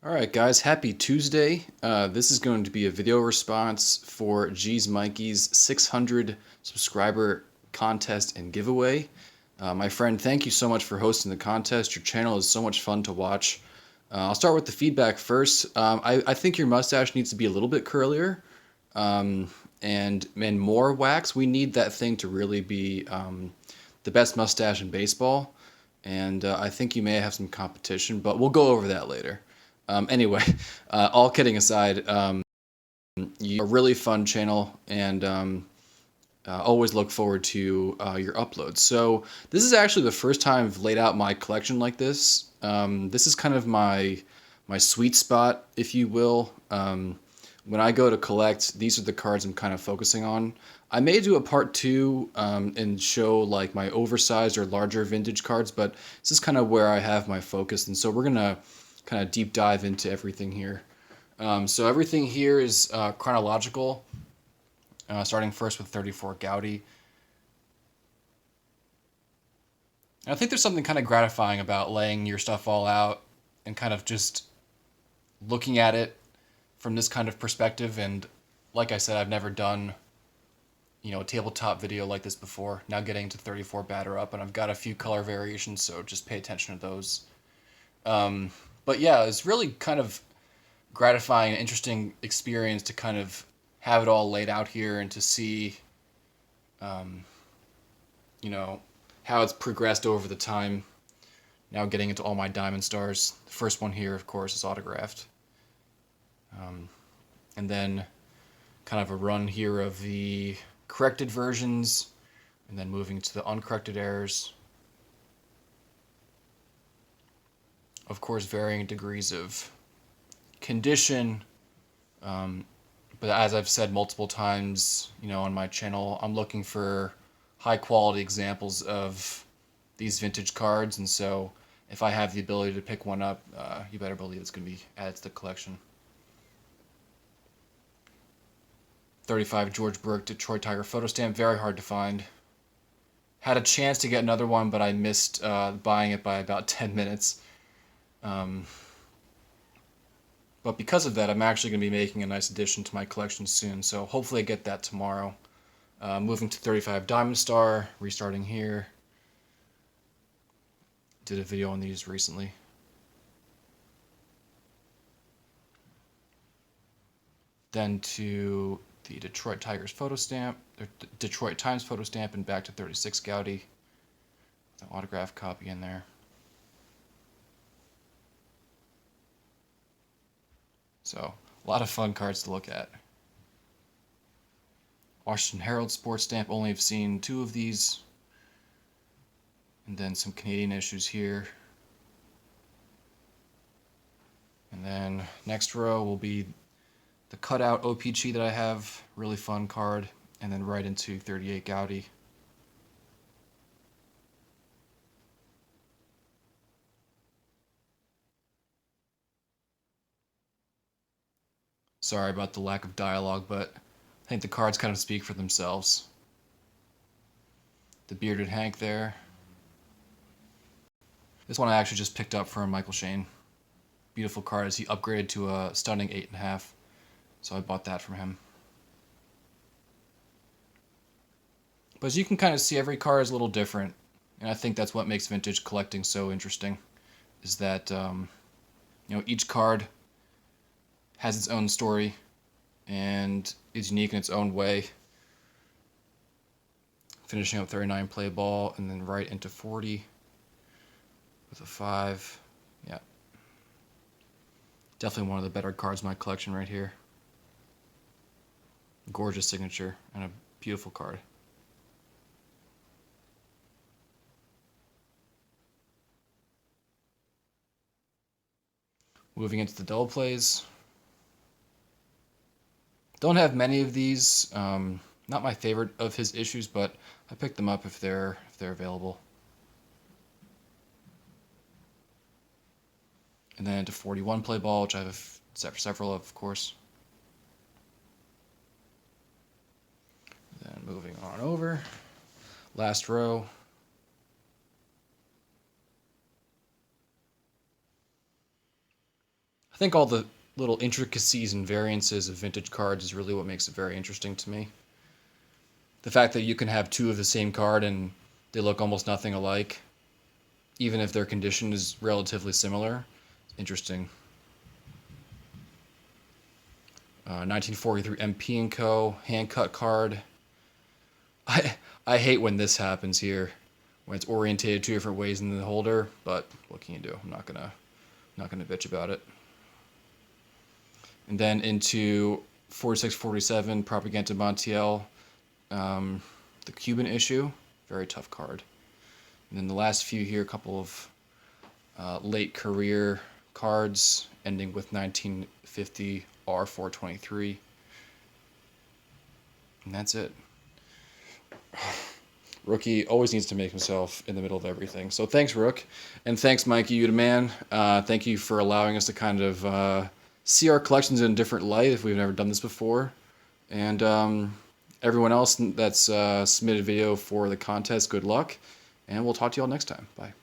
Alright guys, happy Tuesday. This is going to be a video response for GeezMikey's 600 subscriber contest and giveaway. My friend, thank you so much for hosting the contest. Your channel is so much fun to watch. I'll start with the feedback first. I think your mustache needs to be a little bit curlier and more wax. We need that thing to really be the best mustache in baseball. And I think you may have some competition, but we'll go over that later. Anyway, all kidding aside, you're a really fun channel, and always look forward to your uploads. So this is actually the first time I've laid out my collection like this. This is kind of my sweet spot, if you will. When I go to collect, these are the cards I'm kind of focusing on. I may do a part two and show like my oversized or larger vintage cards, but this is kind of where I have my focus, and so we're gonna kind of deep dive into everything here. So everything here is chronological, starting first with 34 Gaudy. And I think there's something kind of gratifying about laying your stuff all out and kind of just looking at it from this kind of perspective. And like I said, I've never done, a tabletop video like this before. Now getting to 34 batter up, and I've got a few color variations, so just pay attention to those. But yeah, it's really kind of gratifying and interesting experience to kind of have it all laid out here and to see, how it's progressed over the time. Now getting into all my diamond stars. The first one here, of course, is autographed. And then kind of a run here of the corrected versions, and then moving to the uncorrected errors. Of course, varying degrees of condition, but as I've said multiple times, on my channel, I'm looking for high quality examples of these vintage cards, and so if I have the ability to pick one up, you better believe it's going to be added to the collection. 35 George Burke Detroit Tiger photo stamp, very hard to find. Had a chance to get another one, but I missed buying it by about 10 minutes. But because of that, I'm actually going to be making a nice addition to my collection soon, so hopefully I get that tomorrow. Moving to 35 Diamond Star, restarting here. Did a video on these recently. Then to the Detroit Tigers photo stamp, or Detroit Times photo stamp, and back to 36 Gaudy. The autograph copy in there. So, a lot of fun cards to look at. Washington Herald sports stamp, only have seen 2 of these. And then some Canadian issues here. And then next row will be the cutout OPG that I have, really fun card. And then right into 38 Gaudy. Sorry about the lack of dialogue, but I think the cards kind of speak for themselves. The bearded Hank there. This one I actually just picked up from Michael Shane. Beautiful card as he upgraded to a stunning 8.5. So I bought that from him. But as you can kind of see, every card is a little different. And I think that's what makes vintage collecting so interesting. Is that, each card has its own story and is unique in its own way. Finishing up 39 play ball and then right into 40 with a 5. Yeah. Definitely one of the better cards in my collection right here. Gorgeous signature and a beautiful card. Moving into the double plays. Don't have many of these. Not my favorite of his issues, but I picked them up if they're available. And then into 41 play ball, which I have several of course. Then moving on over. Last row. think all the little intricacies and variances of vintage cards is really what makes it very interesting to me. The fact that you can have two of the same card and they look almost nothing alike, even if their condition is relatively similar, interesting. 1943 MP & Co. hand cut card. I hate when this happens here, when it's orientated two different ways in the holder. But what can you do? I'm not gonna bitch about it. And then into 46-47 Propaganda Montiel, the Cuban issue, very tough card. And then the last few here, a couple of late career cards, ending with 1950 R423. And that's it. Rookie always needs to make himself in the middle of everything. So thanks, Rook. And thanks, Mikey, you the man. Thank you for allowing us to kind of see our collections in a different light if we've never done this before. And everyone else that's submitted video for the contest, good luck. And we'll talk to you all next time. Bye.